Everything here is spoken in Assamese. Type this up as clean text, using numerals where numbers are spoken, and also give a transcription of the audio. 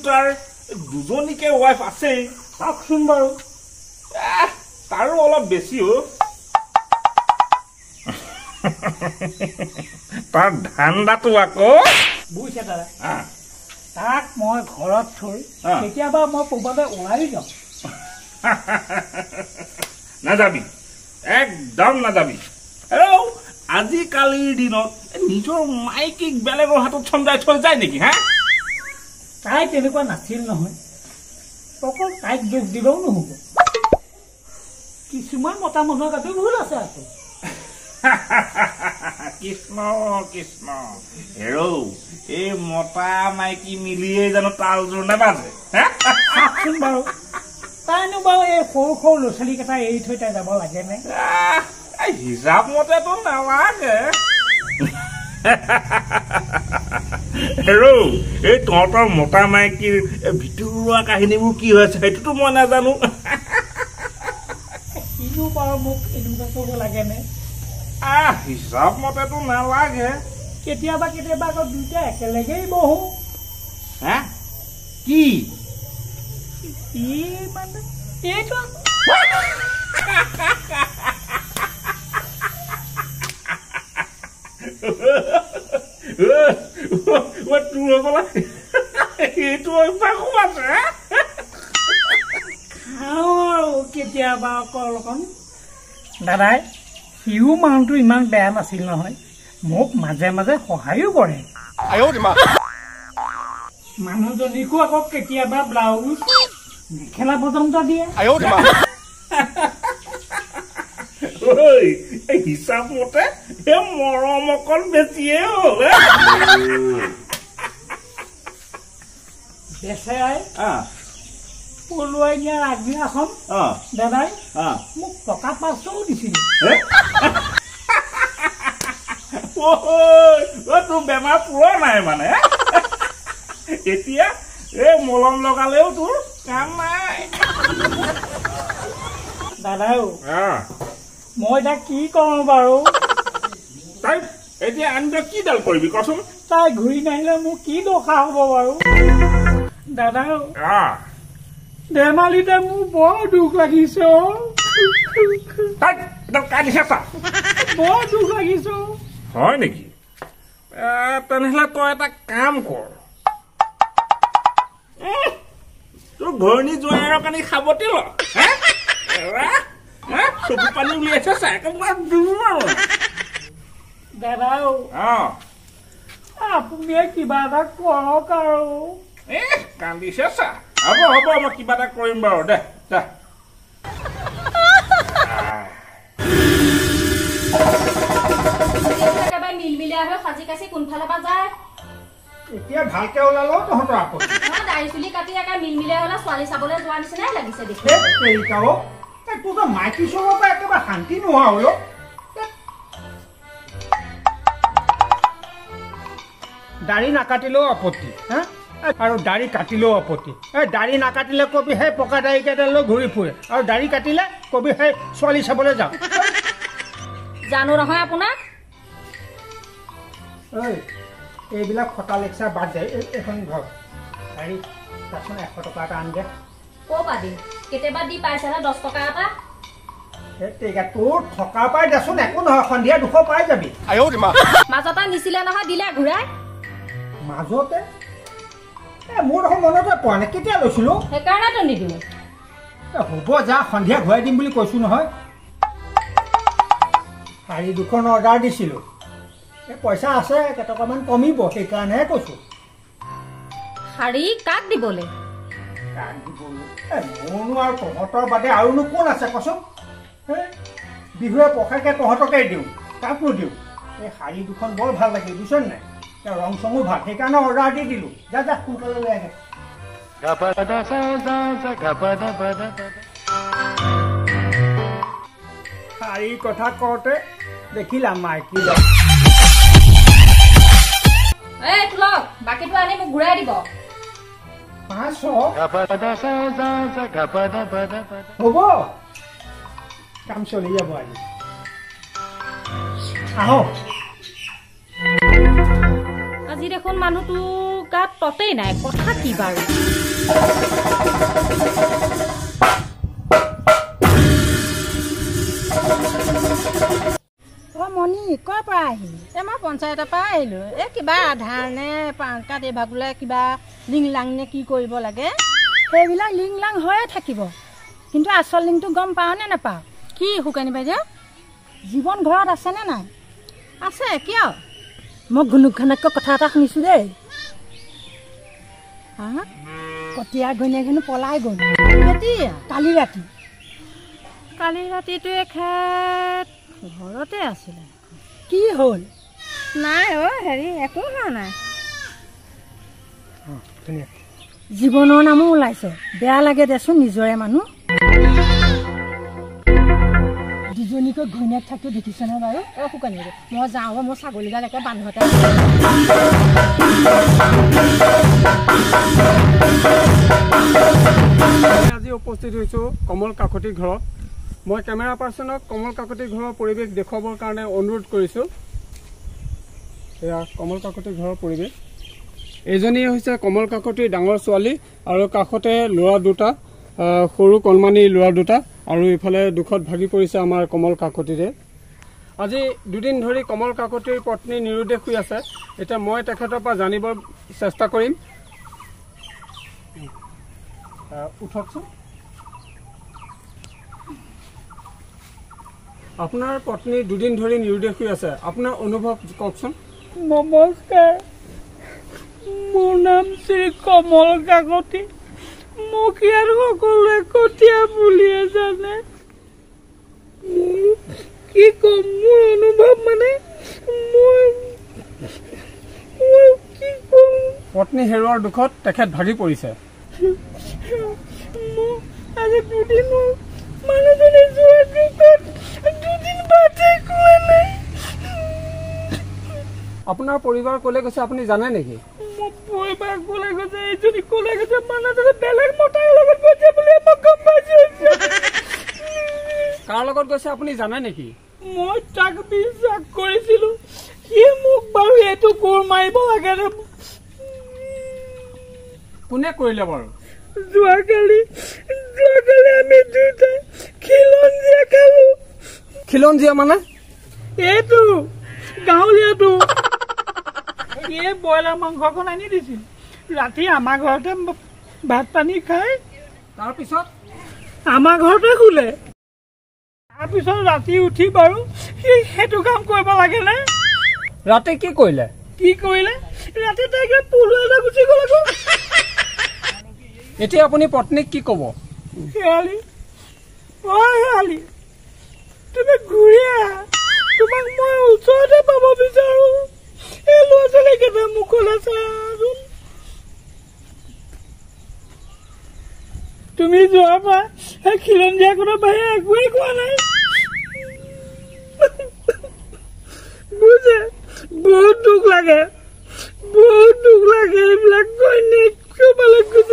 তাৰ দুজনীকে ৱাইফ আছে চাওকচোন বাৰু তাৰো অলপ বেছি তাৰ ধান্দাটো আকৌ বুজিছে দাদা তাক মই ঘৰত থৈ কেতিয়াবা মই ক'ৰবালৈ ওলাই যাওঁ নাযাবি একদম নাযাবি আজিকালিৰ দিনত নিজৰ মাইকীক বেলেগৰ হাতত চমজাই থৈ যায় নেকি হা তাই তেনেকুৱা নাছিল নহয় অকল তাইক দুখ দিলেও নহ'ব কিছুমান মতা মানুহৰ গাতো ভুল আছে আকৌ কৃষ্ণ কৃষ্ণ হেৰৌ এই মতা মাইকী মিলিয়ে জানো তালযোৰ নাবাজে চাওকচোন বাৰু তাইনো বাৰু এই সৰু সৰু ল'ৰা ছোৱালীকেইটা এৰি থৈ তাই যাব লাগেনে হিচাপ মতেতো নালাগে হেৰৌ এই তহঁতৰ মতা মাইকীৰ ভিতৰুৱা কাহিনীবোৰ কি হৈছে সেইটোতো মই নাজানো কিনো বাৰু মোক এনেকুৱা ক'ব লাগেনে হিচাপ মতেতো নালাগে কেতিয়াবা কেতিয়াবা আকৌ দুইটা একেলগেই বহো কি মানে এইটো তোৰ হ'বলা এইটো অভ্যাসো আছে কেতিয়াবা অকল অকণ দাদাই সিও মানুহটো ইমান বেয়া নাছিল নহয় মোক মাজে মাজে সহায়ো কৰে মানুহজনীকো আকৌ কেতিয়াবা ব্লাউজ মেখেলা পৰ্যন্ত দিয়ে হিচাপ মতে এই মৰম অকল বেছিয়ে হ'ল বেচেৰাই পলুৱাই নিয়াৰ আগদিনাখন দাদাই মোক টকা 500 দিছিল তোৰ বেমাৰ পুৰা নাই মানে এতিয়া এই মলম লগালেও তোৰ কাম নাই দাদাও মই এতিয়া কি কওঁ বাৰু তাই এতিয়া আনটো কিডাল কৰিবি কচোন তাই ঘূৰি নাহিলে মোৰ কি দশা হ'ব বাৰু দাদাও ধেমালিতে মোৰ বৰ দুখ লাগিছে বৰ দুখ লাগিছে হয় নেকি তেনেহলে তই এটা কাম কৰ তোৰ ঘৰণী জোঁৱাইৰ কাৰণে সাৱটি ল চকু পানী উলিয়াইছে দাদাও আপুনিয়ে কিবা এটা কৰক আৰু কান্দিছে চা হ'ব হ'ব মই কিবা এটা কৰিম বাৰু দে মিলমিলিয়া হৈ সাজি কাচি কোনফালে পৰা যায় এতিয়া ভালকে ওলালো তহঁতৰ আকৌ দাড়ি চুলি কাটি একে মিলমিলিয়া হ'লে ছোৱালী চাবলৈ যোৱা নিচিনাই লাগিছে দেখি তোৰ মাইকী চবৰ পৰা একেবাৰে শান্তি নোহোৱা হ'ল দাড়ি নাকাটিলেও আপত্তি আৰু দাড়ি কাটিলেও আপত্তি দাড়ি নাকাটিলে কবি সেই পকা দাড়ি কেইডালৈ ঘূৰি ফুৰে আৰু দাড়ি কাটিলে কবি সেই ছোৱালী চাবলৈ যাওঁ জানো নহয় আপোনাক এইবিলাক ফটা লেকচাৰ বাদ যায় এখন ঘৰ দাড়ি তাৰচোন 100 টকা এটা আন দে ক'পা দিম কেতিয়াবা দি পাইছেনে 10 টকা এটা তোৰ থকা পাই দেচোন একো নহয় সন্ধিয়া 200 পাই যাবি মাজতে নিছিলে নহয় দিলে ঘূৰাই মাজতে মোৰ দেখোন মনতে পোৱা নাই কেতিয়া লৈছিলো সেইকাৰণেতো নিদিওঁ হ'ব যা সন্ধিয়া ঘূৰাই দিম বুলি কৈছো নহয় শাৰী দুখন অৰ্ডাৰ দিছিলো পইচা আছে কেইটকামান কমিব সেইকাৰণেহে কৈছো শাৰী কাক দিবলৈ মোৰনো আৰু তহঁতৰ বাদে আৰুনো কোন আছে কচোন বিহুৱে পখাকে তহঁতকে দিওঁ কাকনো দিওঁ এই শাৰী দুখন বৰ ভাল লাগে বুজিছ নাই ৰং চঙো ভাল সেইকাৰণে অৰ্ডাৰ দি দিলো যা যা সোনকালে লৈ আহে শাৰীৰ কথা কওঁতে দেখিলা মাইকী বাকীটো আনি মোক ঘূৰাই দিব 500 হ'ব কাম চলি যাব আজি আহক আজি দেখোন মানুহটো গাত ততেই নাই কথা কি বাৰু মণি কৰ পৰা আহিলি মই পঞ্চায়তৰ পৰা আহিলোঁ কিবা আধাৰ নে পান কাৰ্ড এইভাগ বোলে কিবা লিং লাং নে কি কৰিব লাগে সেইবিলাক লিং লাং হৈয়ে থাকিব কিন্তু আচল লিংটো গম পাওঁ নে নাপাওঁ কি শুকানি বাইদেউ জীৱন ঘৰত আছেনে নাই আছে কিয় মই ঘুনুকঘানাককৈ কথা এটা শুনিছোঁ দেই কটীয়া ঘৈণীয়েক হেনো পলাই গ'ল কেতিয়া কালি ৰাতিটো এখেত ঘৰতে আছিলে কি হ'ল নাই হেৰি একো হোৱা নাই জীৱনৰ নামো ওলাইছে বেয়া লাগে দেচোন নিজৰে মানুহ দুজনীকৈ ঘৈণীয়েক থাকি দেখিছেনে বাৰু শুকানি মই যাওঁ মোৰ ছাগলীডাল একে বান্ধতে আজি উপস্থিত হৈছোঁ কমল কাকতিৰ ঘৰত মই কেমেৰা পাৰ্চনক কমল কাকতিৰ ঘৰৰ পৰিৱেশ দেখুৱাবৰ কাৰণে অনুৰোধ কৰিছোঁ এয়া কমল কাকতিৰ ঘৰৰ পৰিৱেশ এইজনী হৈছে কমল কাকতিৰ ডাঙৰ ছোৱালী আৰু কাষতে ল'ৰা দুটা সৰু কণমানি ল'ৰা দুটা আৰু ইফালে দুখত ভাগি পৰিছে আমাৰ কমল কাকতিৰে আজি দুদিন ধৰি কমল কাকতিৰ পত্নী নিৰুদ্দেশ হৈ আছে এতিয়া মই তেখেতৰ পৰা জানিব চেষ্টা কৰিম উঠকচোন আপোনাৰ পত্নী দুদিন ধৰি নিৰুদ্দেশ হৈ আছে আপোনাৰ অনুভৱ কওকচোন নমস্কাৰ মোৰ নাম শ্ৰী কমল কাকতি মোক ইয়াৰ সকলোৱে কটীয়া বুলিয়ে জানে কি কম মোৰ অনুভৱ মানে কি কম পত্নী হেৰুৱাৰ দুখত তেখেত ভাগি পৰিছে আজি দুদিন মানুহজনী যোৱাৰ দুখত দুদিন বাটে কোৱা নাই আপোনাৰ পৰিবাৰ ক'লে গৈছে আপুনি জানে নেকি মোৰ পৰিবাৰ ক'লে গৈছে এইজনী ক'লে গৈছে মানুহজনী বেলেগ মতাৰ লগত গৈছে বুলি মই গম পাইছোঁ কাৰ লগত গৈছে আপুনি জানে নেকি মই তাক বিশ্বাস কৰিছিলোঁ সি মোক বাৰু এইটো কোৰ মাৰিব লাগে কোনে কৰিলে বাৰু যোৱাকালি আমি দুটা খিলঞ্জীয়া খালো খিলঞ্জীয়া মানে এইটো গাঁৱলীয়াটো এই ব্ৰইলাৰ মাংসকণ আনি দিছিল ৰাতি আমাৰ ঘৰতে ভাত পানী খাই তাৰপিছত আমাৰ ঘৰতে শুলে তাৰপিছত ৰাতি উঠি বাৰু সেইটো কাম কৰিব লাগে নে ৰাতি কি কৰিলে ৰাতি তাইকে পলু এটা গুচি গ'ল আকৌ এতিয়া আপুনি পত্নীক কি ক'ব শেৱালি তুমি ঘূৰি আহা তোমাক মই ওচৰতে পাব বিচাৰো এই ল'ৰা ছোৱালীকেইটা মুখলৈ চাচোন তুমি যোৱাৰ পৰা সেই খিলঞ্জীয়াখনৰ বাহিৰে একোৱেই কোৱা নাই বুজে বহুত দুখ লাগে এইবিলাক ঘৈণীয়েক ক'ৰবালৈ গুচি